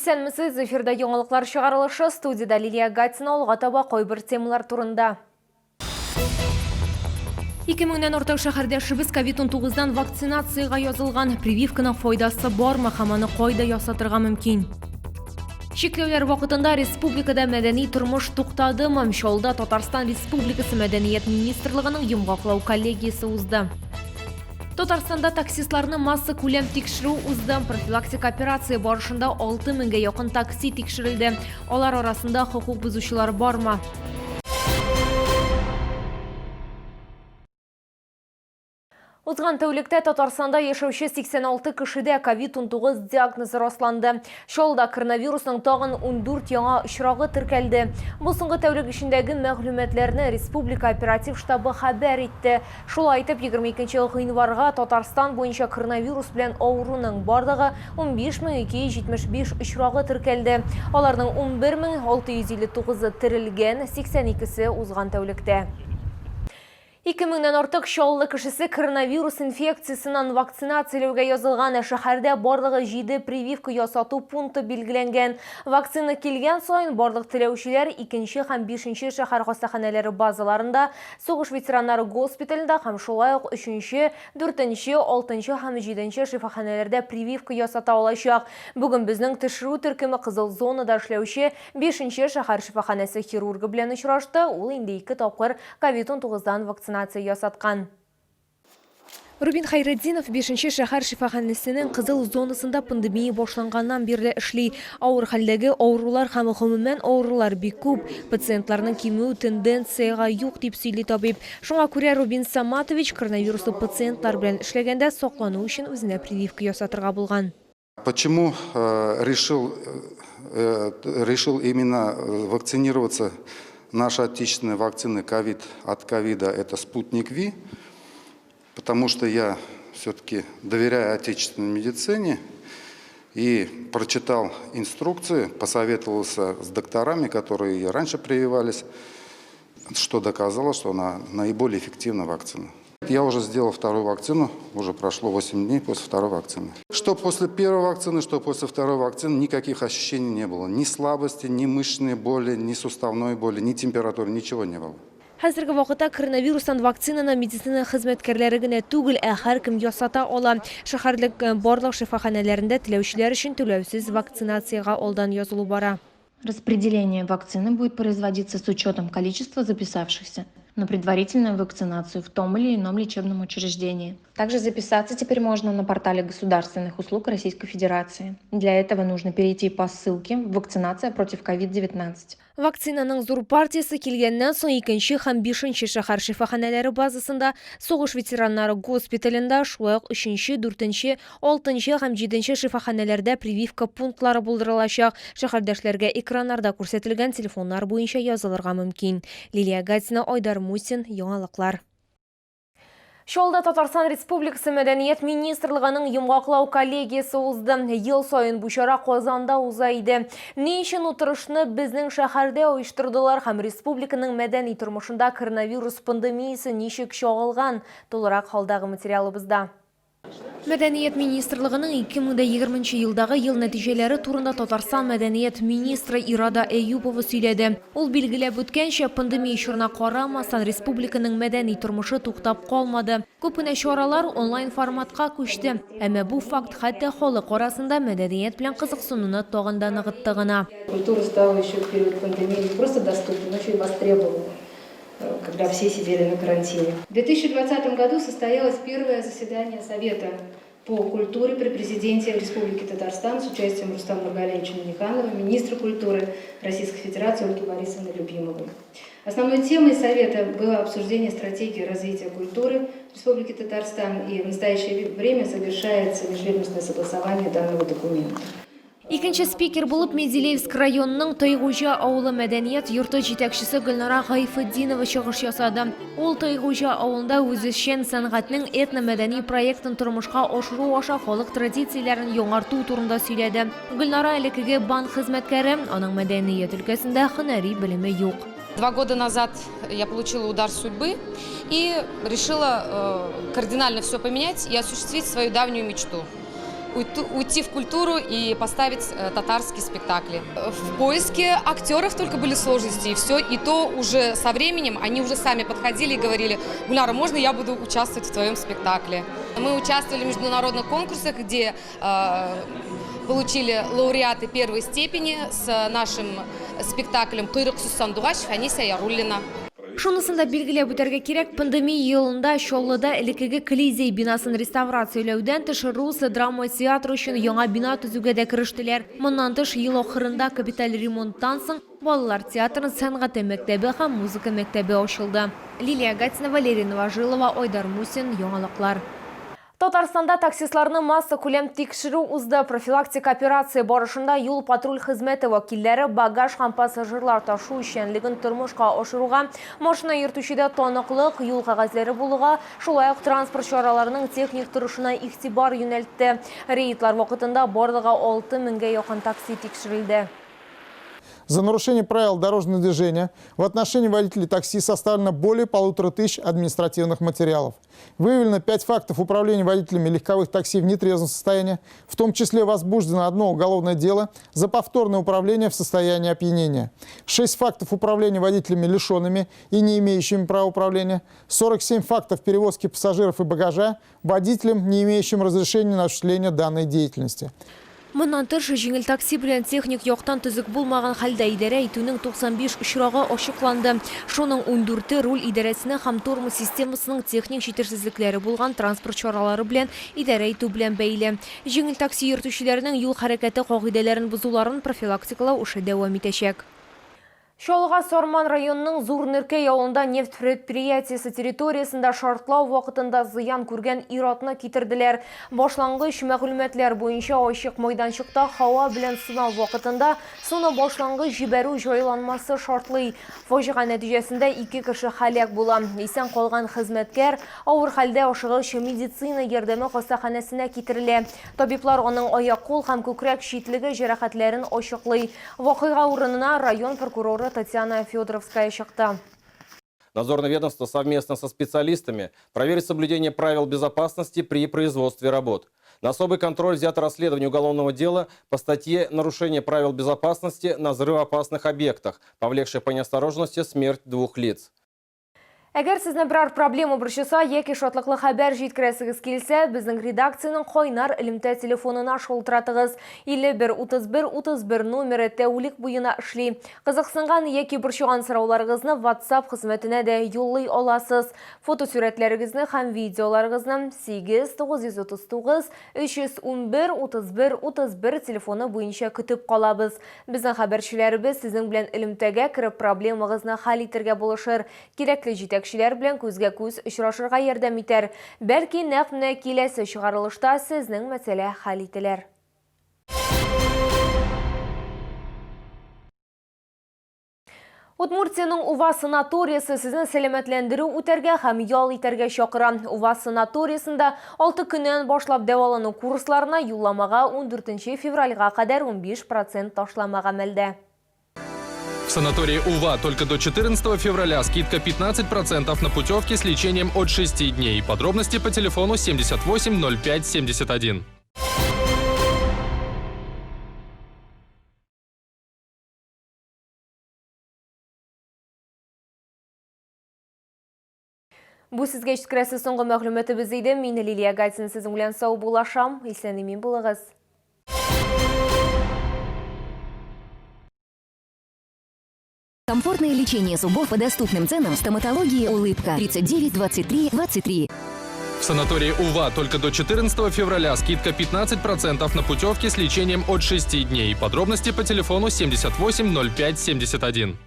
Исәнмесез, эфирда яңалыклар чыгарылышы, студияда Лилия Гатина алга таба койбір темалар турында. 2000-нен артык шәһәрдәшебез COVID-19-дан вакцинацияга язылган. Прививканың файдасы бармы, һәм аны кайда ясатырга мөмкин? Шикләүләр вакытында республикада мәдәни тормыш туктадымы? Шолда Татарстан Республикасы Мәдәният министрлыгының йомгаклау коллегиясе узды. Татарстанда таксистларны масса күләм тикшерү узды. Профилактик операция барышында 6000-гә якын такси тикшерелде. Алар арасында хукук бузучылар бармы? Узган тәүлектә Татарстанда яшәүче 86 кешедә COVID-19 диагнозы расланды. Шолда коронавирусның тагын 14 яңа очрагы теркәлде. Бу соңгы тәүлек эчендәге мәгълүматларны республика оператив штабы хәбәр итте. Шулай итеп, 22 гыйнварга Татарстан буенча коронавирус белән авыруның барлыгы 15275 очрагы теркәлде. Аларның 11659-ы терелгән, 82-се узган тәүлектә. 2000-нен артык чаллы кешесе коронавирус инфекциясынан вакцинацияләүгә язылган. Шәһәрдә барлыгы 7 прививка ясату пункты билгеләнгән. Вакцина килгән саен барлык теләүчеләр 2 һәм 5 шәһәр хастаханәләре базаларында, сугыш ветераннары госпиталендә һәм шулай ук 3, 4, 6 һәм 7 шифаханәләрдә прививка ясата алачак. Бүген безнең төшерү төркеме кызыл зонада эшләүче 5 шәһәр шифаханәсе хирургы белән очрашты. Ул инде 2 тапкыр COVID-19-дан вакцинация ясаткан. Рубин Хайретдинов 5 шәһәр шифаханәсенең кызыл зонасында пандемия башланганнан бирле эшли. Авыр хәлдәге авырулар һәм гомумән авырулар бик күп. Пациентларның кимү тенденцияга юк дип сөйли табиб. Шуңа күрә Рубин Саматович коронавируслы пациентлар белән эшләгәндә саклану өчен үзенә прививка ясатырга булган. Почему решил именно вакцинироваться? Наша отечественная вакцина от ковида – это «Спутник Ви», потому что я все-таки доверяю отечественной медицине и прочитал инструкции, посоветовался с докторами, которые и раньше прививались, что доказало, что она наиболее эффективная вакцина. Я уже сделал вторую вакцину, уже прошло 8 дней после второй вакцины. Что после первой вакцины, что после второй вакцины, никаких ощущений не было. Ни слабости, ни мышечной боли, ни суставной боли, ни температуры, ничего не было. Хәзерге вакытта коронавирустан вакцинаны медицина хезмәткәрләре генә түгел, һәркем ясата ала. Шәһәрлек барлык шифаханәләрендә теләүчеләр өчен түләүсез вакцинациягә алдан язылу бара. Распределение вакцины будет производиться с учетом количества записавшихся на предварительную вакцинацию в том или ином лечебном учреждении. Также записаться теперь можно на портале государственных услуг Российской Федерации. Для этого нужно перейти по ссылке «Вакцинация против COVID-19». Вакцинаның зур партиясы килгәннән соң 2 һәм 5 шәһәр шифаханәләре базасында, сугыш ветераннары госпиталендә, шулай ук 3, 4, 6 һәм 7 шифаханәләрдә прививка пунктлары булдырылачак. Шәһәрдәшләргә экраннарда күрсәтелгән телефоннар буенча язылырга мөмкин. Лилия Гатина, Айдар Мусин, яңалыклар. Шолда Татарстан Республикасы Мәдәният министрлыгының йомгаклау коллегиясе узды. Ел сайын бу чара Казанда уза иде. Ни өчен утырышны безнең шәһәрдә оештырдылар һәм республиканың мәдәни тормышында коронавирус пандемиясе ничек чагылган? Толырак халдагы материалыбызда. Мәдәният министрлыгының 2020 елдагы ел нәтиҗәләре турында Татарстан мәдәният министры Ирада Әюпова сөйләде. Ул билгеләп үткәнчә, пандемия чорына карамастан республиканың мәдәни тормышы туктап калмады. Күпенә чаралар онлайн форматка күчте. Әмма бу факт хәтта халык арасында мәдәният белән кызыксынуны тагын да ныгытты гына. Культура стала еще в период пандемии не просто доступна, но еще и востребована, когда все сидели на карантине. В 2020 году состоялось первое заседание Совета по культуре при президенте Республики Татарстан с участием Рустама Нургалиевича Минниханова, министра культуры Российской Федерации Ольги Борисовны Любимовой. Основной темой Совета было обсуждение стратегии развития культуры Республики Татарстан, и в настоящее время завершается межведомственное согласование данного документа. Икенче спикер булып Менделеевск районының Тойгужа авылы мәдәният йорты җитәкчесе Гөлнара Гайфетдинова чыгыш ясады. Ул Тойгужа авылында үзешчән сәнгатьнең этно-мәдәни проектын тормышка ашыру аша халык традицияләрен яңарту турында сөйләде. Гөлнара элекеге банк хезмәткәре, аның мәдәният өлкәсендә һөнәри белеме юк. 2 года назад я получила удар судьбы и решила кардинально все поменять и осуществить свою давнюю мечту. уйти в культуру и поставить татарские спектакли. В поиске актеров только были сложности, и все. И то уже со временем они уже сами подходили и говорили: Гуляра, можно я буду участвовать в твоем спектакле? Мы участвовали в международных конкурсах, где получили лауреаты первой степени с нашим спектаклем «Куйрык Сусандугаш» Фанисия Яруллина. Шунысында белгілеп өтерге керек, пандемия елында Шоллыда элекеге Колизей бинасын реставрациялауден тыш Рус драма театры үшін яңа бина түзүгө дә кириштиләр. Моннан тыш ел ахырында капиталь ремонттан соң балалар театрын сәнгать мәктәбе һәм музыка мәктәбе ачылды. Лилия Гатина, Валерий Новожилова, Айдар Мусин, яңалыклар. Татарстанда таксистларны масса күлем тикшеру узды. Профилактика операция барышында юл патруль хезмәте вакилләре багаж һәм пассажирлар ташу эшчәнлеген тормышка ашыруга, машина йөртүчедә таныклык, юл кагазьләре булуга, шулай ук транспорт чараларының техник торышына игътибар юнәлтте. Рейдлар вакытында барлыгы 6000-гә якын такси тикшерелде. За нарушение правил дорожного движения в отношении водителей такси составлено более 1500 административных материалов. Выявлено 5 фактов управления водителями легковых такси в нетрезвом состоянии, в том числе возбуждено 1 уголовное дело за повторное управление в состоянии опьянения. 6 фактов управления водителями лишенными и не имеющими права управления, 47 фактов перевозки пассажиров и багажа водителям, не имеющим разрешения на осуществление данной деятельности. Моннан тыш жеңіл такси белән техник яктан төзек булмаган хәлдә идарә итүнең 95 очрагы ачыкланды. Шуның 14-е руль идарәсенең һәм тормоз системасының техник җитешсезлекләре булган транспорт чаралары белән идарә итү белән бәйле. Жеңіл такси йөртүчеләренең юл хәрәкәте кагыйдәләрен бозуларын профилактикалау эше дәвам итәчәк. Шолга Сорман районының Зурнырке явында нефть предприятиясы территориясында шартлау вакытында зыян күргән ир-атны китерделәр. Башлангыч мәгълүматлар буенча ачык майданчыкта һава белән сынау вакытында суны башлангыч җибәрү җайланмасы шартлый. Фаҗига нәтиҗәсендә 2 кеше һәлак була. Исән калган хезмәткәр авыр хәлдә ашыгыч медицина ярдәме хастаханәсенә китерелә. Табиблар аның аяк-кул һәм күкрәк читлеге җәрәхәтләрен ачыклый. Вакыйга урынына район прокуроры Татьяна Федоровская шахта. Надзорное ведомство совместно со специалистами проверит соблюдение правил безопасности при производстве работ. На особый контроль взято расследование уголовного дела по статье «Нарушение правил безопасности на взрывоопасных объектах», повлекшее по неосторожности смерть 2 лиц. Әгәр сезне берәр проблема борчыса, яки шатлыклы хәбәр җиткерәсегез килсә, безнең редакциянең кайнар элемтә телефонына шалтыратыгыз. 51-31-31 номеры тәүлек буена эшли. Кызыксынган яки борчыган сорауларыгызны WhatsApp хезмәтенә дә юллый аласыз. Фотосурәтләрегезне һәм видеоларыгызны 8-939-311-31-31 телефоны буенча көтеп калабыз. Безнең хәбәрчеләребез сезнең белән элемтәгә кереп проблемагызны хәл итәргә булышыр. Кирәкле җитәкчеләр белән күзгә-күз очрашырга ярдәм итәр. Бәлки нәкъ менә киләсе чыгарылышта сезнең мәсьәлә хәл ителер. Удмуртияның Ува санаториясы сезне сәламәтләндерү үтәргә һәм ял итәргә чакыра. Ува санаториясында 6 көннән башлап дәвалану курсларына юлламага 14 февральгә кадәр 15% ташлама гамәлдә. В санатории УВА только до 14 февраля скидка 15% на путевки с лечением от 6 дней. Подробности по телефону 78 05 71. Бу сезгә җиткерәсе соңгы мәгълүматыбыз иде. Мин Лилия Гатина сезнең белән сау булашам. Исән-имин булыгыз. Комфортное лечение зубов по доступным ценам. Стоматологии «Улыбка». 39 23 23. В санатории УВА только до 14 февраля скидка 15% на путевки с лечением от 6 дней. Подробности по телефону 78 05 71.